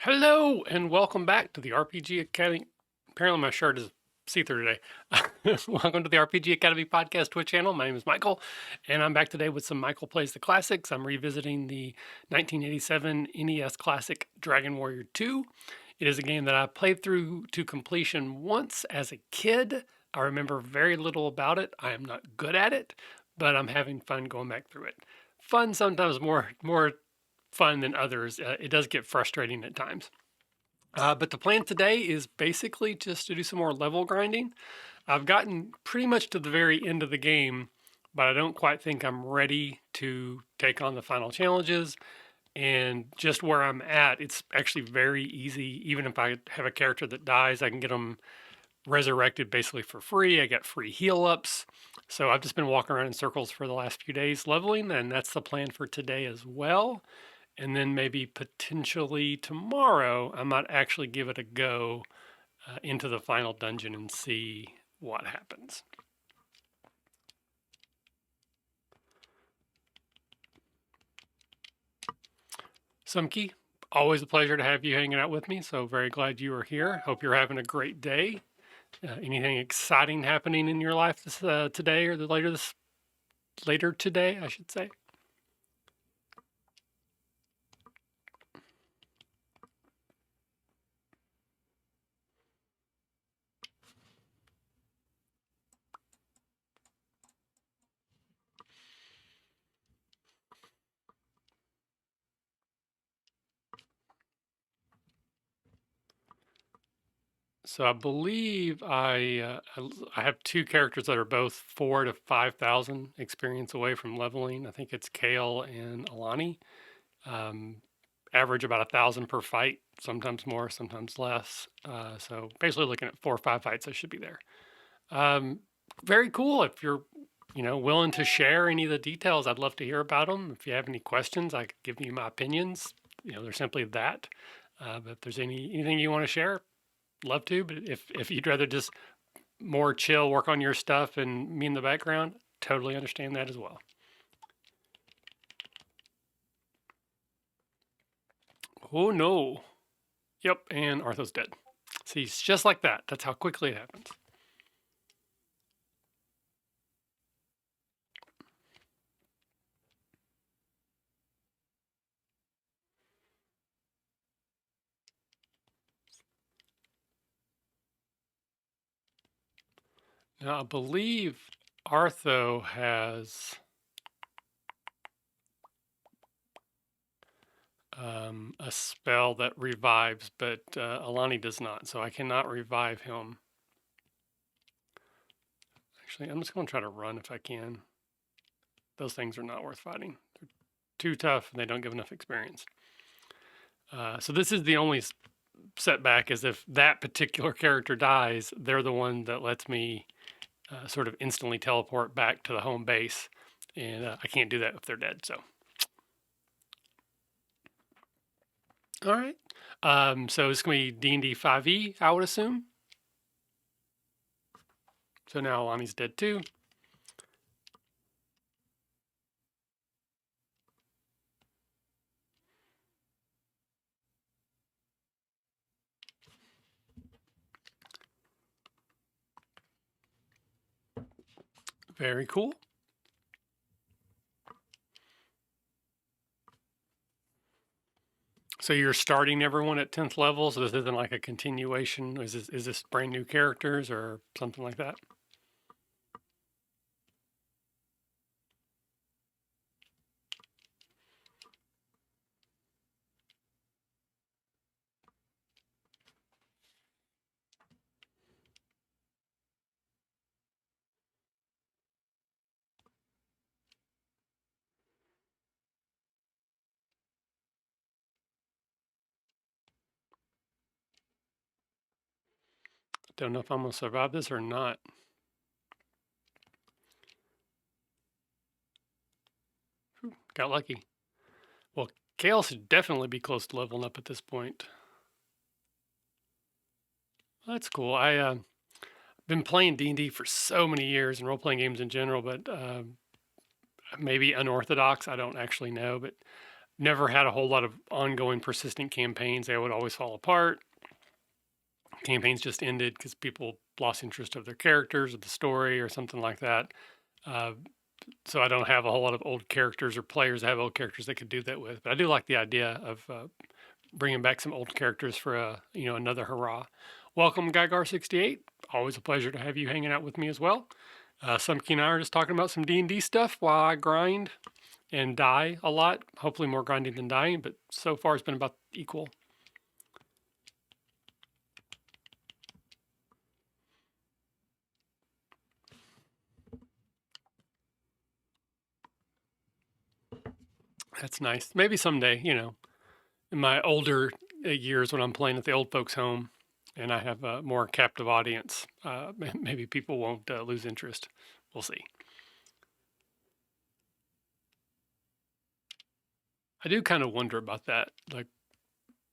Hello and welcome back to the RPG Academy. Apparently, my shirt is see-through today. Welcome to the RPG Academy podcast Twitch channel. My name is Michael, and I'm back today with some Michael Plays the Classics. I'm revisiting the 1987 NES classic Dragon Warrior 2. It is a game that I played through to completion once as a kid. I remember very little about it. I am not good at it, but I'm having fun going back through it. Fun sometimes more fun than others. It does get frustrating at times. But the plan today is basically just to do some more level grinding. I've gotten pretty much to the very end of the game, but I don't quite think I'm ready to take on the final challenges. And just where I'm at, it's actually very easy. Even if I have a character that dies, I can get them resurrected basically for free. I get free heal ups. So I've just been walking around in circles for the last few days leveling, and that's the plan for today as well. And then maybe potentially tomorrow, I might actually give it a go into the final dungeon and see what happens. Sumkey, always a pleasure to have you hanging out with me. So very glad you are here. Hope you're having a great day. Anything exciting happening in your life today or later today, I should say? So I believe I have two characters that are both 4 to 5,000 experience away from leveling. I think it's Kale and Alani. Um, Average about 1,000 per fight, sometimes more, sometimes less. So basically, looking at 4 or 5 fights, I should be there. Um, Very cool. If you're willing to share any of the details, I'd love to hear about them. If you have any questions, I could give you my opinions. They're simply that. But if there's anything you want to share, love to. But if you'd rather just more chill, work on your stuff, and me in the background, totally understand that as well. Oh no. Yep, and Artho's dead. See, it's just like that. That's how quickly it happens. Now, I believe Artho has a spell that revives, but Alani does not, so I cannot revive him. Actually, I'm just going to try to run if I can. Those things are not worth fighting. They're too tough and they don't give enough experience. So this is the only setback is if that particular character dies, they're the one that lets me sort of instantly teleport back to the home base. And I can't do that if they're dead, so. All right. So it's going to be D&D 5e, I would assume. So now Alani's dead too. Very cool. So you're starting everyone at 10th level, so this isn't like a continuation. Is this brand new characters or something like that? Don't know if I'm gonna survive this or not. Got lucky. Well, Kale should definitely be close to leveling up at this point. That's cool. I been playing D&D for so many years and role-playing games in general, but maybe unorthodox. I don't actually know, but never had a whole lot of ongoing persistent campaigns. They would always fall apart. Campaigns just ended because people lost interest of their characters or the story or something like that. Uh, so I don't have a whole lot of old characters or players that have old characters that could do that with. But I do like the idea of bringing back some old characters for another hurrah. Welcome, Gygar68. Always a pleasure to have you hanging out with me as well. Sumke and I are just talking about some D&D stuff while I grind and die a lot. Hopefully more grinding than dying, but so far it's been about equal. That's nice. Maybe someday, in my older years when I'm playing at the old folks' home and I have a more captive audience, maybe people won't lose interest. We'll see. I do kind of wonder about that, like,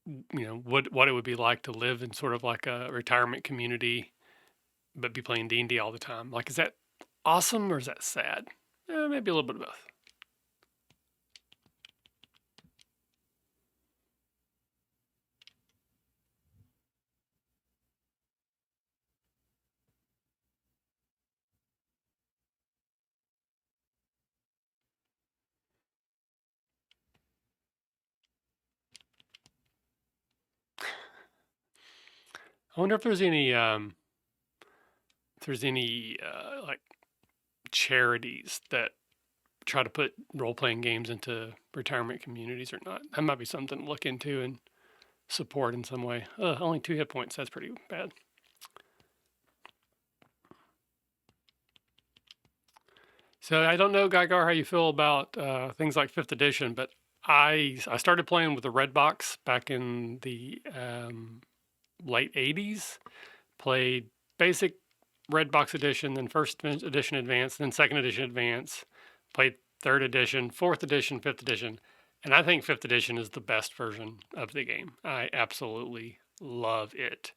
what it would be like to live in sort of like a retirement community, but be playing D&D all the time. Like, is that awesome or is that sad? Maybe a little bit of both. I wonder if there's any like charities that try to put role playing games into retirement communities or not. That might be something to look into and support in some way. Only 2 hit points. That's pretty bad. So I don't know, Gygar, how you feel about things like Fifth Edition, but I started playing with the Red Box back in the late '80s. Played basic Red Box Edition, then First Edition Advanced, then Second Edition Advanced. Played Third Edition, Fourth Edition, Fifth Edition, and I think Fifth Edition is the best version of the game. I absolutely love it.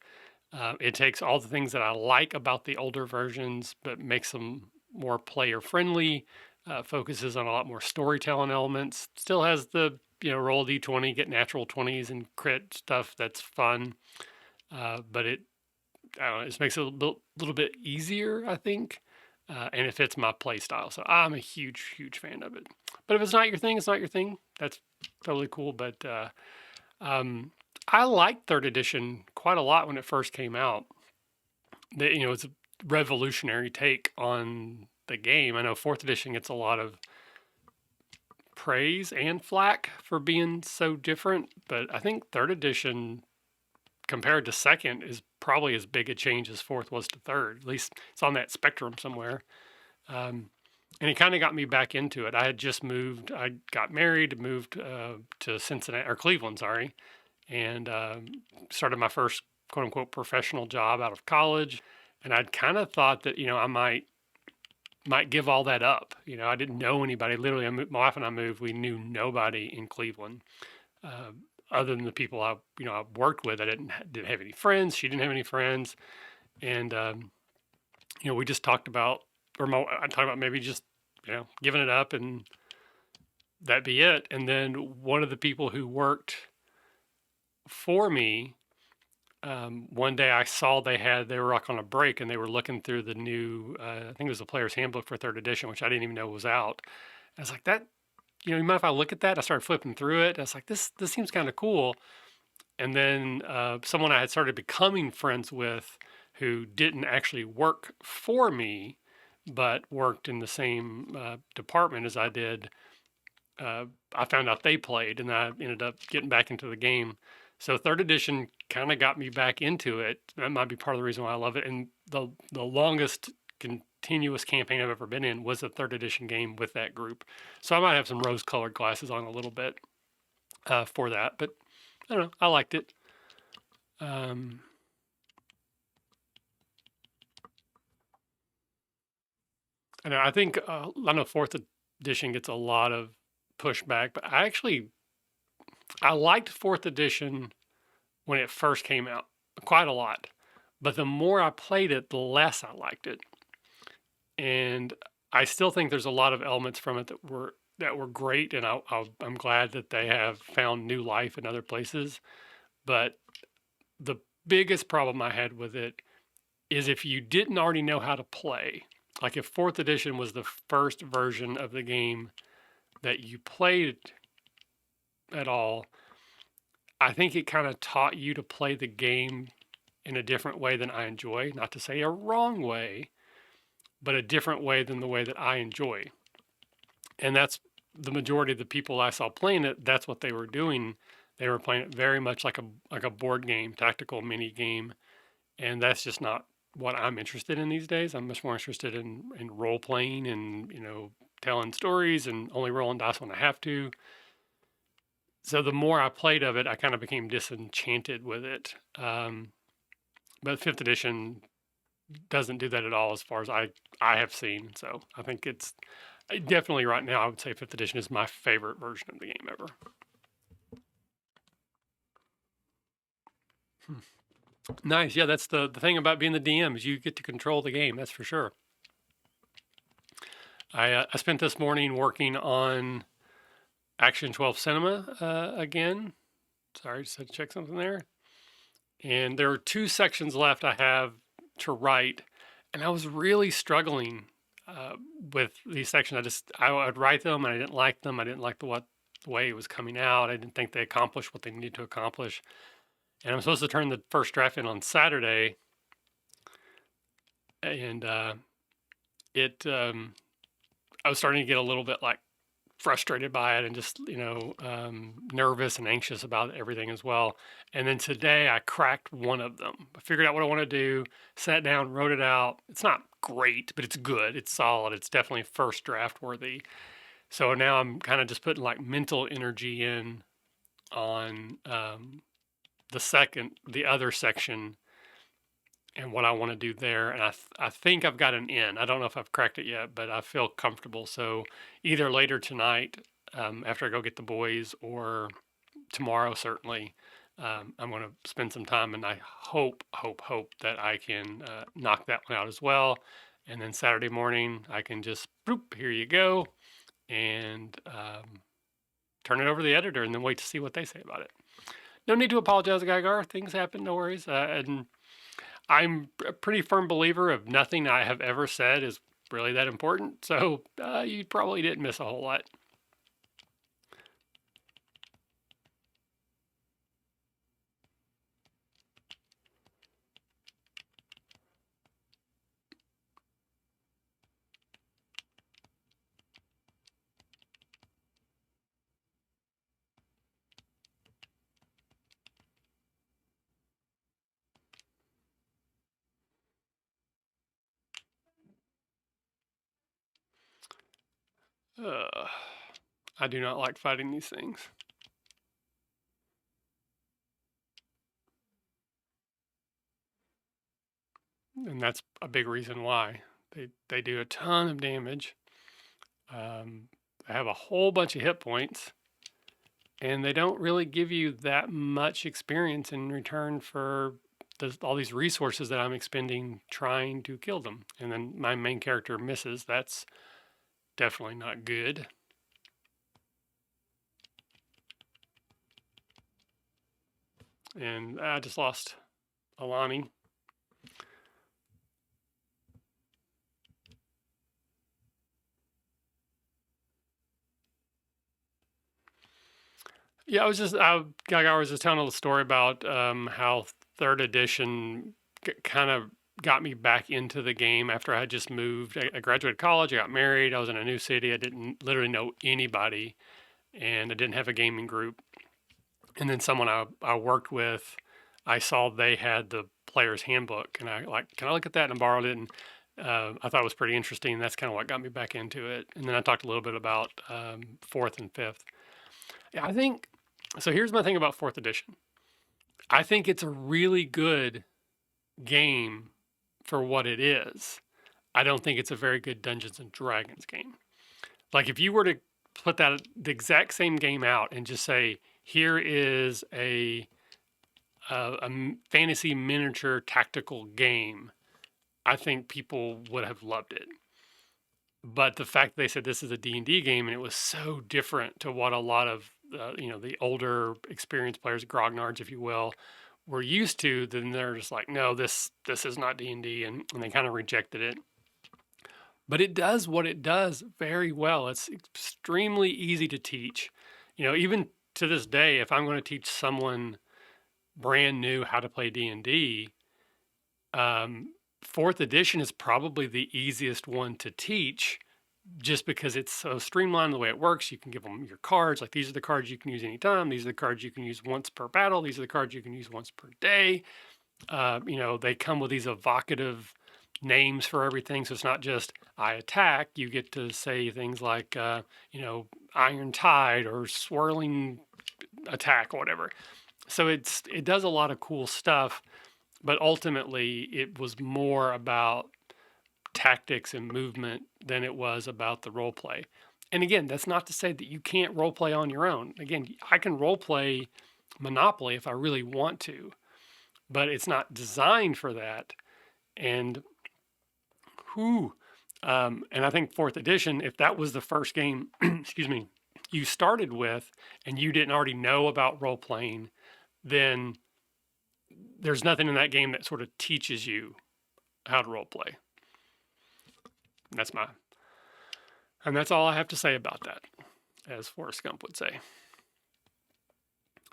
It takes all the things that I like about the older versions, but makes them more player friendly. Focuses on a lot more storytelling elements. Still has the roll d20, get natural 20s and crit stuff. That's fun, but it I don't know, it just makes it little bit easier, I think, and it fits my play style. So I'm a huge, huge fan of it. But if it's not your thing, it's not your thing. That's totally cool. But I liked Third Edition quite a lot when it first came out. It's a revolutionary take on the game. I know Fourth Edition gets a lot of praise and flack for being so different, but I think Third Edition compared to Second is probably as big a change as Fourth was to Third. At least it's on that spectrum somewhere. And it kind of got me back into it. I had just moved. I got married, moved to Cincinnati or Cleveland, sorry, and started my first quote unquote professional job out of college. And I'd kind of thought that I might give all that up. I didn't know anybody. Literally, my wife and I moved. We knew nobody in Cleveland. Other than the people I worked with. I didn't have any friends. She didn't have any friends, and we just talked about, I talked about maybe just giving it up and that be it. And then one of the people who worked for me, one day I saw they were like on a break and they were looking through the new, I think it was the Player's Handbook for Third Edition, which I didn't even know was out. I was like, that, you mind if I look at that? I started flipping through it. I was like, this seems kind of cool. And then someone I had started becoming friends with who didn't actually work for me, but worked in the same department as I did, I found out they played, and I ended up getting back into the game. So Third Edition kind of got me back into it. That might be part of the reason why I love it. And the longest continuous campaign I've ever been in was a Third Edition game with that group. So I might have some rose-colored glasses on a little bit for that, but I don't know. I liked it. I think I know Fourth Edition gets a lot of pushback, but I liked Fourth Edition when it first came out quite a lot. But the more I played it, the less I liked it. And I still think there's a lot of elements from it that were that were great, and I'm glad that they have found new life in other places. But the biggest problem I had with it is if you didn't already know how to play, like if fourth edition was the first version of the game that you played at all, I think it kind of taught you to play the game in a different way than I enjoy. Not to say a wrong way, but a different way than the way that I enjoy. And that's the majority of the people I saw playing it. That's what they were doing. They were playing it very much like a board game, tactical mini game, and that's just not what I'm interested in these days. I'm much more interested in role playing and telling stories and only rolling dice when I have to. So the more I played of it, I kind of became disenchanted with it. But fifth edition doesn't do that at all, as far as I have seen. So I think it's definitely right now. I would say fifth edition is my favorite version of the game ever. Nice. Yeah, that's the thing about being the DM is you get to control the game. That's for sure. I spent this morning working on Action 12 Cinema again. Sorry, just had to check something there. And there are 2 sections left I have to write, and I was really struggling with these sections. I would write them, and I didn't like them. I didn't like the way it was coming out. I didn't think they accomplished what they needed to accomplish. And I'm supposed to turn the first draft in on Saturday, and I was starting to get a little bit like frustrated by it and just nervous and anxious about everything as well. And then today I cracked one of them. I figured out what I want to do, sat down, wrote it out. It's not great, but it's good. It's solid. It's definitely first draft worthy. So now I'm kind of just putting like mental energy in on the other section and what I want to do there. And I think I've got an in. I don't know if I've cracked it yet, but I feel comfortable. So either later tonight, after I go get the boys, or tomorrow, certainly, I'm going to spend some time, and I hope that I can knock that one out as well. And then Saturday morning, I can just, boop, here you go, and turn it over to the editor and then wait to see what they say about it. No need to apologize, Geiger. Things happen, no worries. And I'm a pretty firm believer of nothing I have ever said is really that important. So you probably didn't miss a whole lot. I do not like fighting these things. And that's a big reason why. They do a ton of damage. They have a whole bunch of hit points, and they don't really give you that much experience in return for all these resources that I'm expending trying to kill them. And then my main character misses. That's definitely not good. And I just lost Alani. Yeah, I was just telling a little story about how third edition kind of got me back into the game after I had just moved. I graduated college, I got married, I was in a new city, I didn't literally know anybody, and I didn't have a gaming group. And then someone I worked with, I saw they had the player's handbook, and I like, can I look at that? And I borrowed it, and I thought it was pretty interesting. That's kind of what got me back into it. And then I talked a little bit about fourth and fifth. Yeah, I think so. Here's my thing about fourth edition. I think it's a really good game for what it is. I don't think it's a very good Dungeons and Dragons game. Like if you were to put the exact same game out and just say, here is a fantasy miniature tactical game, I think people would have loved it. But the fact that they said this is a D&D game and it was so different to what a lot of the older experienced players, grognards, if you will, were used to, then they're just like, no, this is not D&D, and they kind of rejected it. But it does what it does very well. It's extremely easy to teach. Even to this day, if I'm going to teach someone brand new how to play D&D, fourth edition is probably the easiest one to teach just because it's so streamlined the way it works. You can give them your cards, like these are the cards you can use anytime. These are the cards you can use once per battle. These are the cards you can use once per day. They come with these evocative names for everything. So it's not just I attack. You get to say things like, Iron Tide or Swirling Attack or whatever. So it does a lot of cool stuff, but ultimately it was more about tactics and movement than it was about the role play. And again, that's not to say that you can't role play on your own. Again, I can role play Monopoly if I really want to, but it's not designed for that. And and I think fourth edition, if that was the first game, excuse me, you started with, and you didn't already know about role playing, then there's nothing in that game that sort of teaches you how to role play. And that's all I have to say about that, as Forrest Gump would say.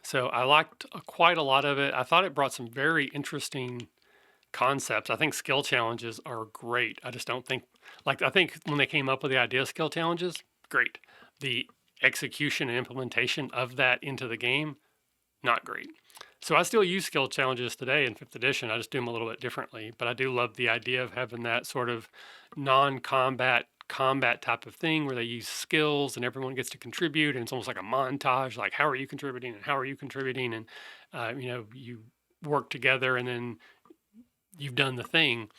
So I liked quite a lot of it. I thought it brought some very interesting concepts. I think skill challenges are great. I just don't think, I think when they came up with the idea of skill challenges, great. The execution and implementation of that into the game, not great. So I still use skill challenges today in 5th edition. I just do them a little bit differently. But I do love the idea of having that sort of non-combat combat type of thing where they use skills and everyone gets to contribute, and it's almost like a montage, like how are you contributing and how are you contributing, and you work together and then you've done the thing.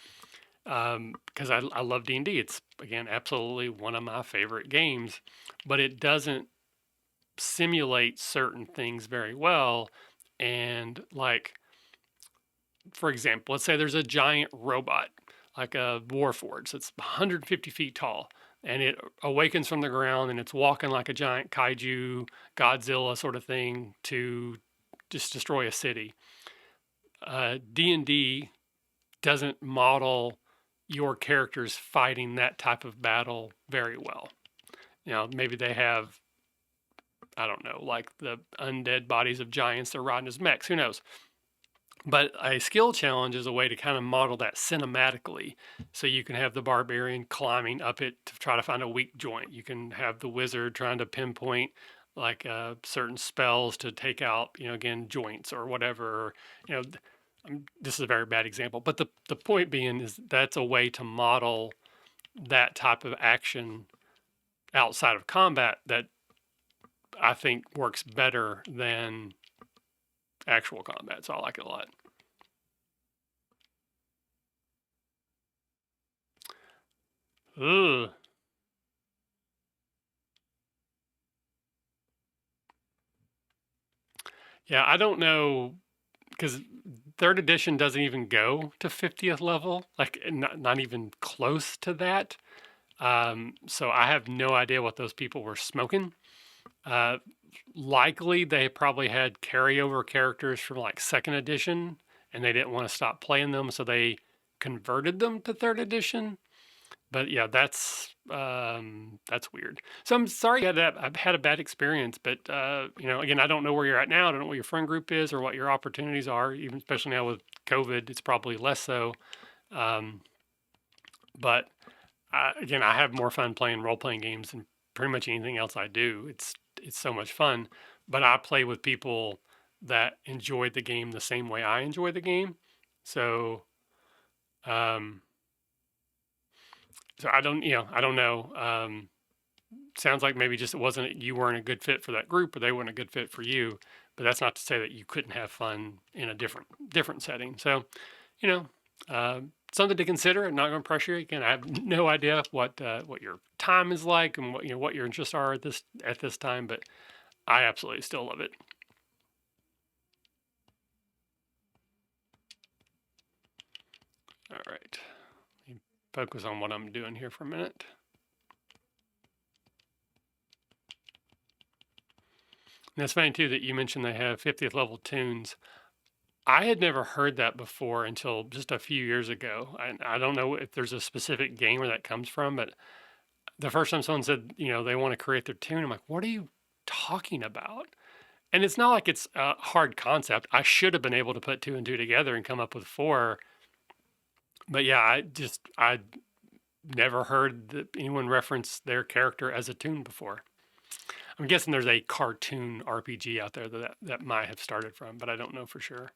Because I love D&D. It's, again, absolutely one of my favorite games, but it doesn't simulate certain things very well. And for example, let's say there's a giant robot, like a Warforged, that's 150 feet tall, and it awakens from the ground and it's walking like a giant kaiju, Godzilla sort of thing to just destroy a city. D&D doesn't model your characters fighting that type of battle very well. Maybe they have, I don't know, like the undead bodies of giants they're riding as mechs, who knows? But a skill challenge is a way to kind of model that cinematically. So you can have the barbarian climbing up it to try to find a weak joint. You can have the wizard trying to pinpoint certain spells to take out, again, joints or whatever. This is a very bad example, but the point being is that's a way to model that type of action outside of combat that I think works better than actual combat. So I like it a lot. Ugh. Yeah, I don't know, because third edition doesn't even go to 50th level, like not even close to that. So I have no idea what those people were smoking. Likely they probably had carryover characters from like second edition and they didn't want to stop playing them, so they converted them to third edition. But yeah, that's weird. So I'm sorry I've had a bad experience, but again, I don't know where you're at now. I don't know what your friend group is or what your opportunities are. Even especially now with COVID, it's probably less so. But again, I have more fun playing role playing games than pretty much anything else I do. It's so much fun. But I play with people that enjoy the game the same way I enjoy the game. So, so I don't know. Sounds like maybe just you weren't a good fit for that group, or they weren't a good fit for you. But that's not to say that you couldn't have fun in a different setting. So, something to consider. I'm not going to pressure you. Again, I have no idea what your time is like and what your interests are at this time. But I absolutely still love it. All right. Let me focus on what I'm doing here for a minute. And it's funny too that you mentioned they have 50th level tunes. I had never heard that before until just a few years ago. I don't know if there's a specific game where that comes from, but the first time someone said, they want to create their tune, I'm like, what are you talking about? And it's not like it's a hard concept. I should have been able to put two and two together and come up with four. But yeah, I never heard that anyone reference their character as a tune before. I'm guessing there's a cartoon RPG out there that might have started from, but I don't know for sure.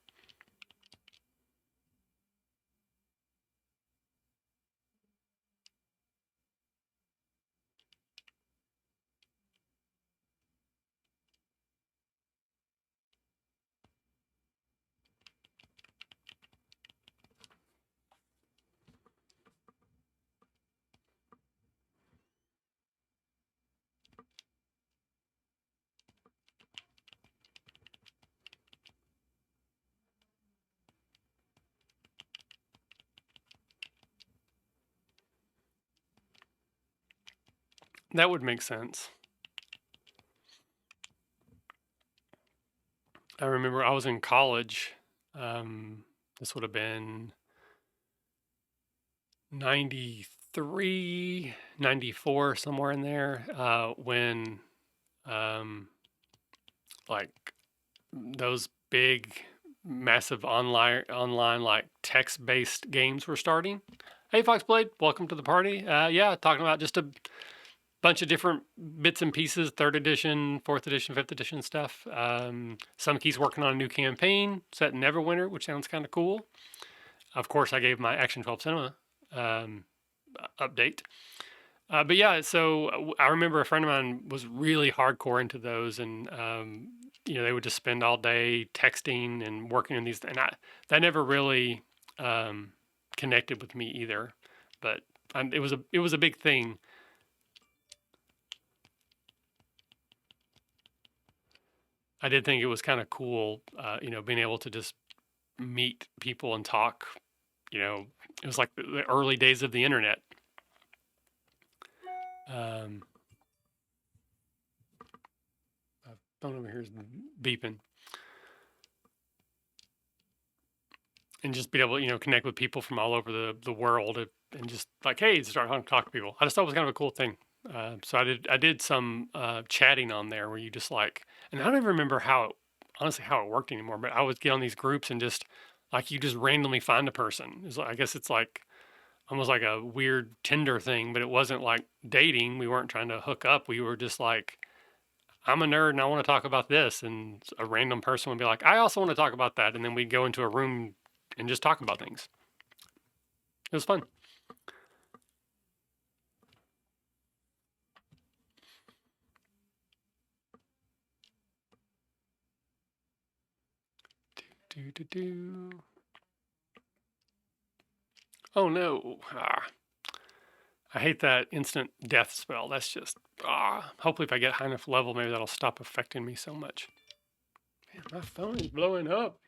That would make sense. I remember I was in college. This would have been 93, 94, somewhere in there, when like those big, massive online like text-based games were starting. Hey, Foxblade, welcome to the party. Yeah, talking about just a bunch of different bits and pieces, third edition, fourth edition, fifth edition stuff. Some keys working on a new campaign set in Neverwinter, which sounds kind of cool. Of course, I gave my Action 12 Cinema update. But yeah, so I remember a friend of mine was really hardcore into those, and they would just spend all day texting and working on these, and that never really connected with me either. But it was a big thing. I did think it was kind of cool, being able to just meet people and talk. It was like the early days of the internet. My phone over here is beeping. And just be able to, connect with people from all over the world and just like, hey, start talking to people. I just thought it was kind of a cool thing. So I did some chatting on there where you just like, and I don't even remember honestly how it worked anymore, but I would get on these groups and just like you just randomly find a person. I guess it's like almost like a weird Tinder thing, but it wasn't like dating. We weren't trying to hook up. We were just like, I'm a nerd and I want to talk about this. And a random person would be like, I also want to talk about that. And then we'd go into a room and just talk about things. It was fun. Do. Oh no. I hate that instant death spell. That's just, hopefully if I get high enough level, maybe that'll stop affecting me so much. Man, my phone is blowing up.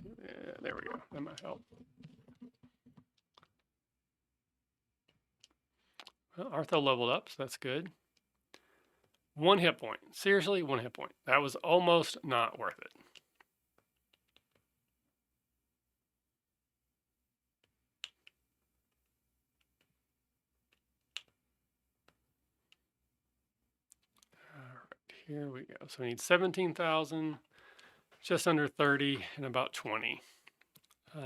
Yeah, there we go. That might help. Well, Artho leveled up, so that's good. 1 hit point. Seriously, 1 hit point. That was almost not worth it. All right, here we go. So we need 17,000, just under 30, and about 20.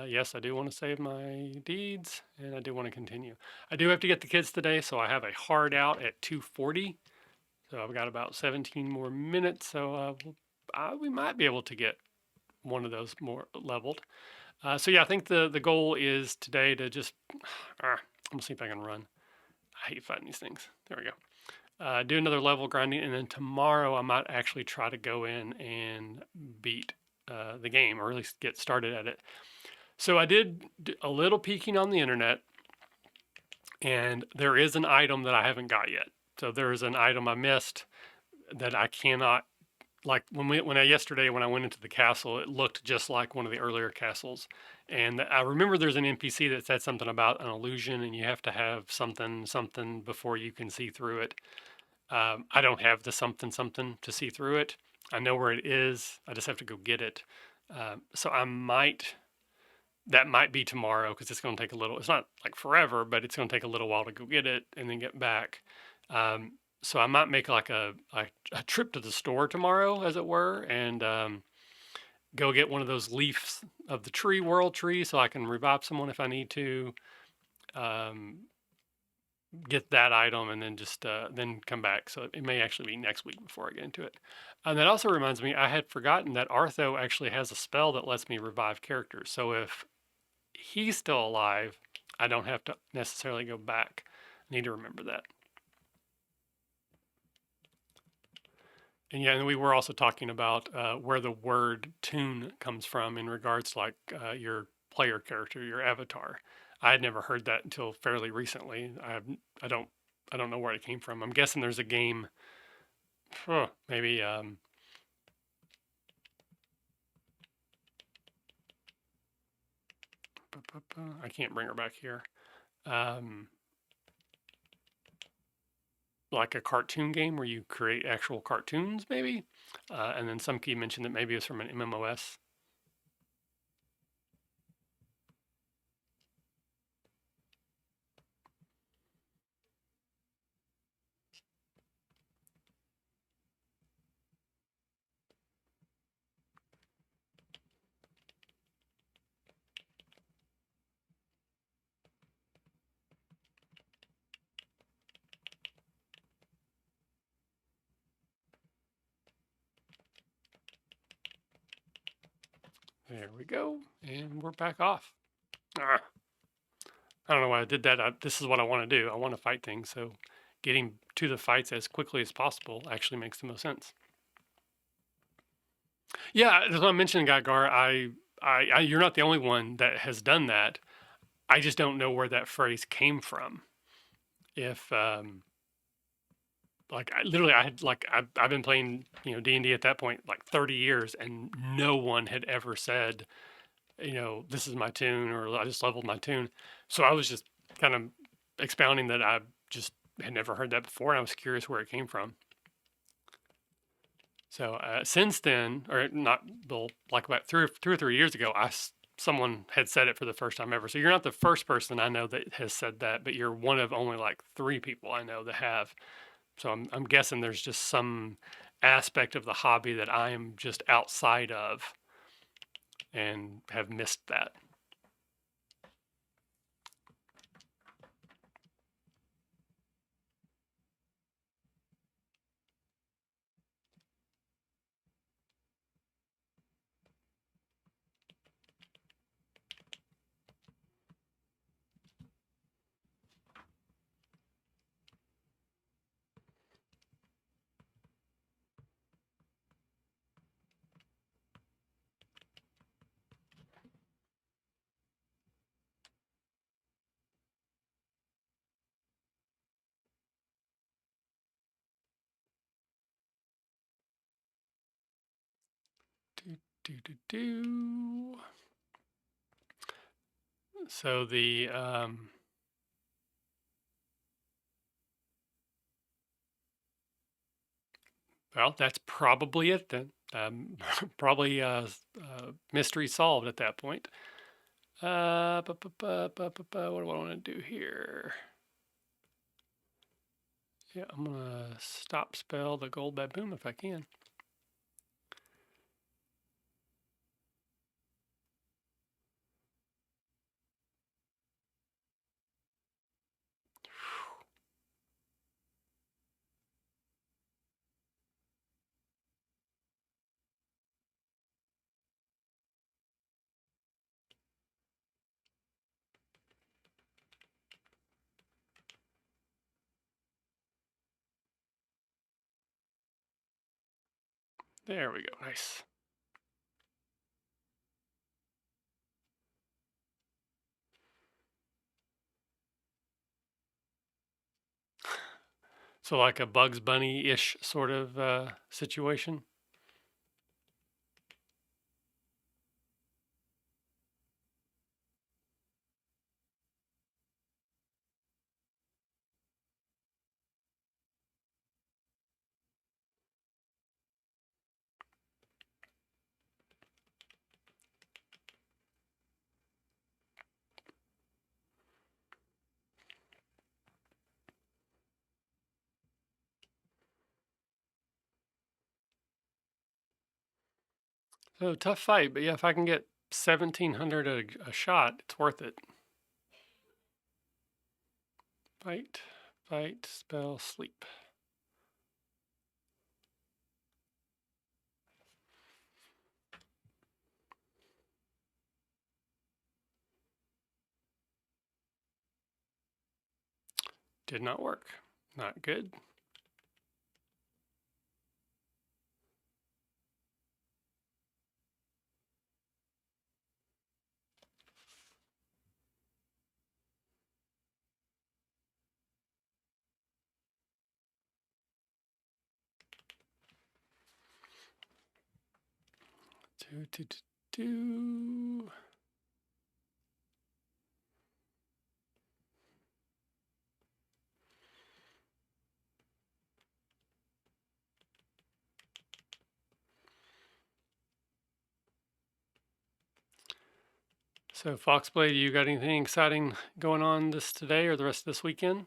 Yes, I do want to save my deeds, and I do want to continue. I do have to get the kids today, so I have a hard out at 2:40. So I've got about 17 more minutes, so we might be able to get one of those more leveled. So yeah, I think the goal is today to just, I'm gonna see if I can run. I hate fighting these things. There we go. Do another level grinding, and then tomorrow I might actually try to go in and beat the game, or at least get started at it. So I did a little peeking on the internet, and there is an item that I haven't got yet. So there is an item I missed that I cannot, like yesterday when I went into the castle, it looked just like one of the earlier castles. And I remember there's an NPC that said something about an illusion and you have to have something before you can see through it. I don't have the something something to see through it. I know where it is. I just have to go get it. So I might that might be tomorrow because it's going to take a little. It's not like forever, but it's going to take a little while to go get it and then get back. So I might make like a trip to the store tomorrow, as it were, and go get one of those leaves of the tree, world tree, so I can revive someone if I need to. Um, get that item and then just then come back. So it may actually be next week before I get into it. And that also reminds me, I had forgotten that Artho actually has a spell that lets me revive characters. So if he's still alive, I don't have to necessarily go back. I need to remember that. And yeah, and we were also talking about where the word tune comes from in regards to like your player character, your avatar. I had never heard that until fairly recently. I don't I don't know where it came from. I'm guessing there's a game, maybe I can't bring her back here. Um, like a cartoon game where you create actual cartoons, maybe. And then some key mentioned that maybe it's from an MMOS. There we go, and we're back off. Ah, I don't know why I did that. This is what I want to do. I want to fight things, so getting to the fights as quickly as possible actually makes the most sense. Yeah, as I mentioned, Geigar, you're not the only one that has done that. I just don't know where that phrase came from. If like literally, I had like I've been playing D&D at that point like 30 years, and no one had ever said this is my tune or I just leveled my tune. So I was just kind of expounding that I just had never heard that before, and I was curious where it came from. So since then, or not, well, like about 2 or 3 years ago, someone had said it for the first time ever. So you're not the first person I know that has said that, but you're one of only like 3 people I know that have. So I'm guessing there's just some aspect of the hobby that I am just outside of and have missed that. Do, do, do, do. So well, that's probably it then. Probably mystery solved at that point. What do I want to do here? Yeah, I'm gonna stop spell the gold baboon if I can. There we go. Nice. So like a Bugs Bunny-ish sort of situation. So tough fight, but yeah, if I can get 1700 a shot, it's worth it. Fight, fight, spell, sleep. Did not work. Not good. Do. So Foxblade, you got anything exciting going on this today or the rest of this weekend?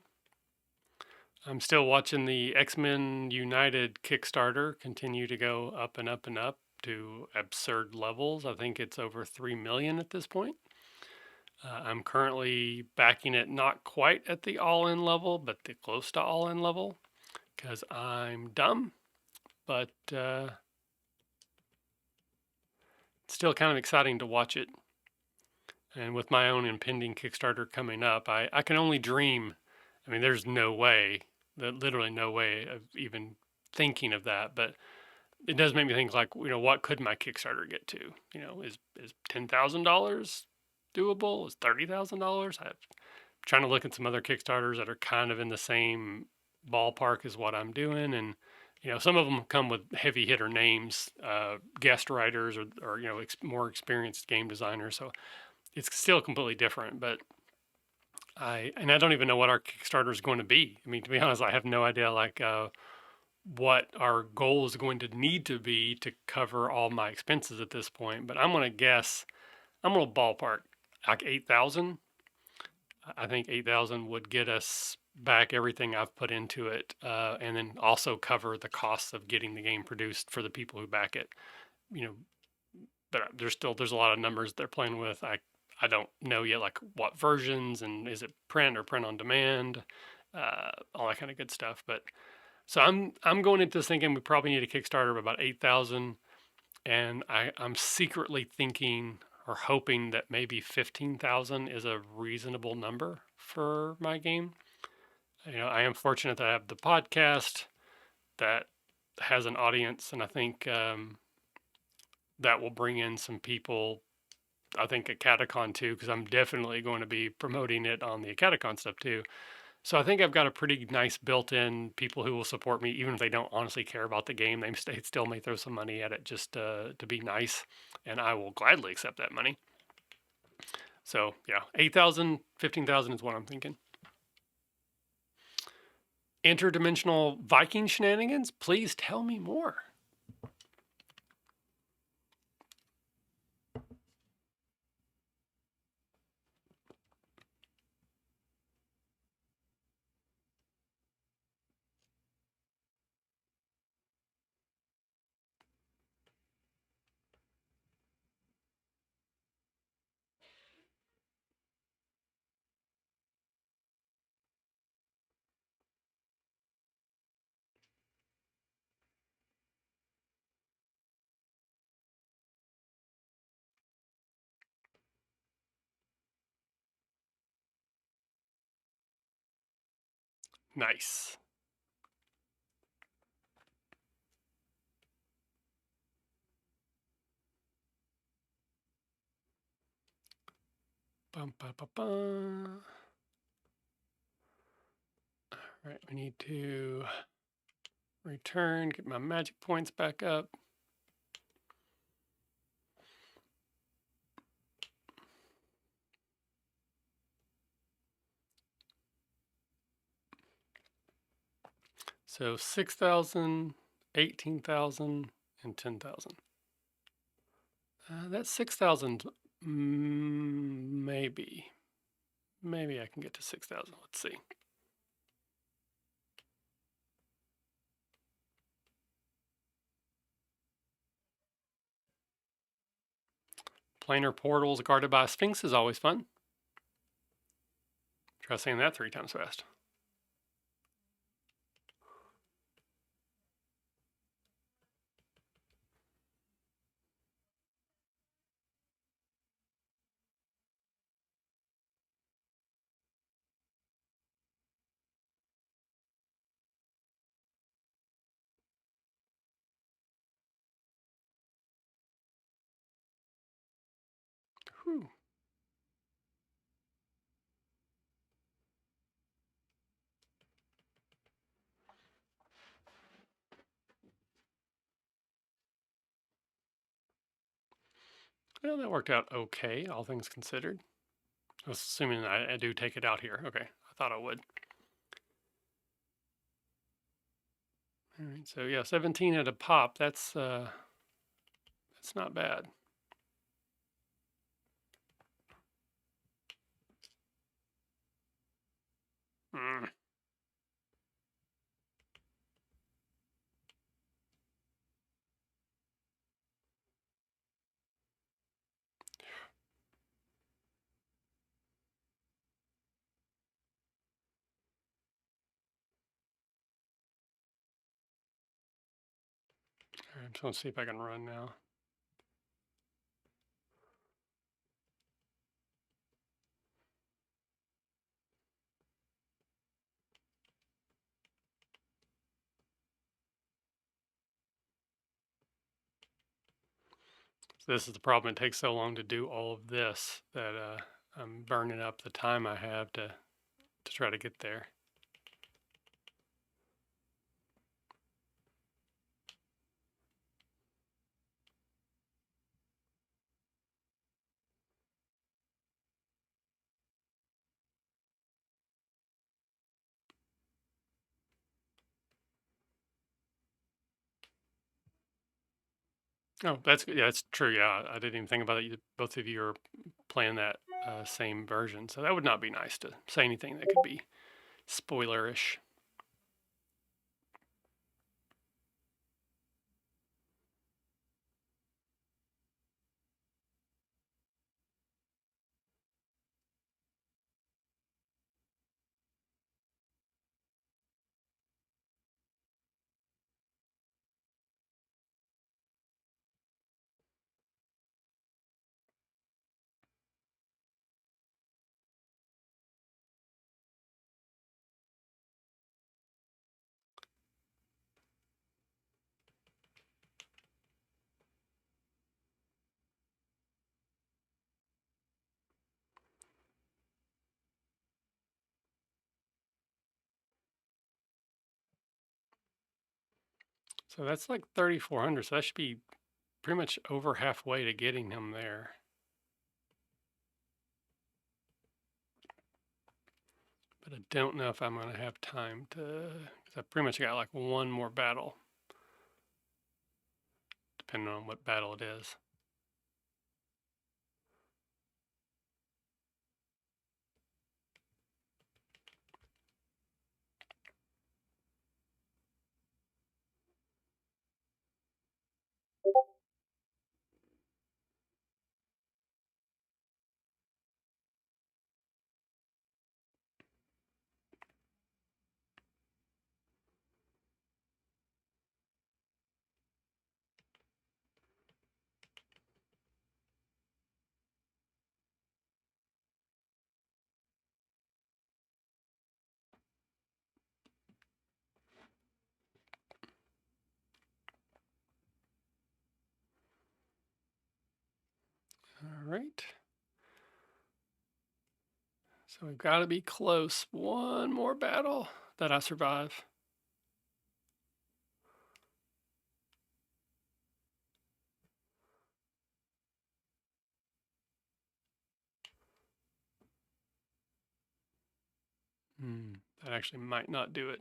I'm still watching the X-Men United Kickstarter continue to go up and up and up to absurd levels. I think it's over 3 million at this point. I'm currently backing it not quite at the all-in level, but the close to all-in level because I'm dumb, but still kind of exciting to watch it. And with my own impending Kickstarter coming up, I can only dream. I mean, there's no way, literally no way of even thinking of that. But it does make me think, like, what could my Kickstarter get to? Is $10,000 doable? Is $30,000? I'm trying to look at some other Kickstarters that are kind of in the same ballpark as what I'm doing, and some of them come with heavy hitter names, guest writers, or more experienced game designers. So it's still completely different, but I don't even know what our Kickstarter is going to be. I mean, to be honest, I have no idea what our goal is going to need to be to cover all my expenses at this point. But I'm going to guess, I'm going to ballpark like 8,000. I think 8,000 would get us back everything I've put into it, and then also cover the costs of getting the game produced for the people who back it. You know, but there's a lot of numbers they're playing with. I don't know yet, like what versions and is it print or print on demand, all that kind of good stuff. But so I'm going into this thinking we probably need a Kickstarter of about 8,000, and I'm secretly thinking or hoping that maybe 15,000 is a reasonable number for my game. I am fortunate that I have the podcast that has an audience, and I think that will bring in some people. I think at Catacon too, because I'm definitely going to be promoting it on the Catacon stuff too. So I think I've got a pretty nice built-in people who will support me, even if they don't honestly care about the game. They still may throw some money at it just to be nice, and I will gladly accept that money. So yeah, 8,000, 15,000 is what I'm thinking. Interdimensional Viking shenanigans? Please tell me more. Nice. Bum, ba, ba, ba. All right, we need to return, get my magic points back up. So 6,000, 18,000, and 10,000. That's 6,000. Maybe. Maybe I can get to 6,000. Let's see. Planar portals guarded by a sphinx is always fun. Try saying that 3 times fast. Whew. Well, that worked out okay, all things considered. Assuming I do take it out here. Okay, I thought I would. All right, so yeah, 17 at a pop. That's not bad. Mm. All right, I'm just gonna see if I can run now. So this is the problem. It takes so long to do all of this that I'm burning up the time I have to try to get there. Oh, that's good. Yeah, that's true. Yeah, I didn't even think about it. Both of you are playing that same version, so that would not be nice to say anything that could be spoilerish. So that's like 3,400. So that should be pretty much over halfway to getting him there. But I don't know if I'm going to have time to, because I pretty much got like one more battle, depending on what battle it is. All right. So we've got to be close. One more battle that I survive. That actually might not do it.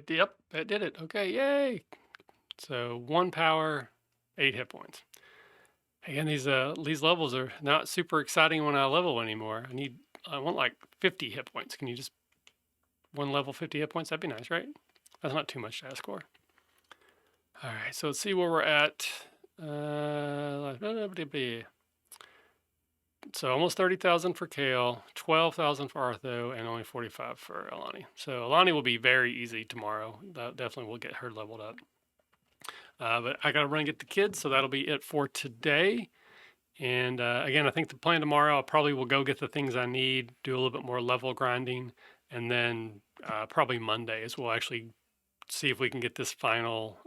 Yep, it did it. Okay, yay. So 1 power, 8 hit points. Again, these levels are not super exciting when I level anymore. I want like 50 hit points. Can you just one level 50 hit points? That'd be nice, right? That's not too much to ask for. All right, so let's see where we're at. So almost 30,000 for Kale, 12,000 for Artho, and only 45 for Alani. So Alani will be very easy tomorrow. That definitely will get her leveled up. But I got to run and get the kids, so that'll be it for today. And again, I think the plan tomorrow, I probably will go get the things I need, do a little bit more level grinding, and then probably Monday is we'll actually see if we can get this final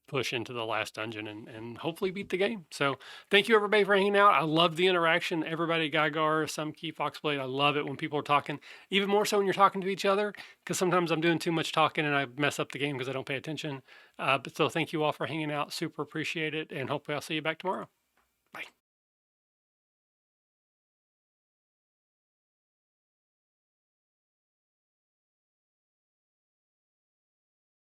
push into the last dungeon and hopefully beat the game. So thank you everybody for hanging out. I love the interaction. Everybody, Gygar, Sumkey, Foxblade. I love it when people are talking, even more so when you're talking to each other, because sometimes I'm doing too much talking and I mess up the game because I don't pay attention. But so thank you all for hanging out. Super appreciate it. And hopefully I'll see you back tomorrow.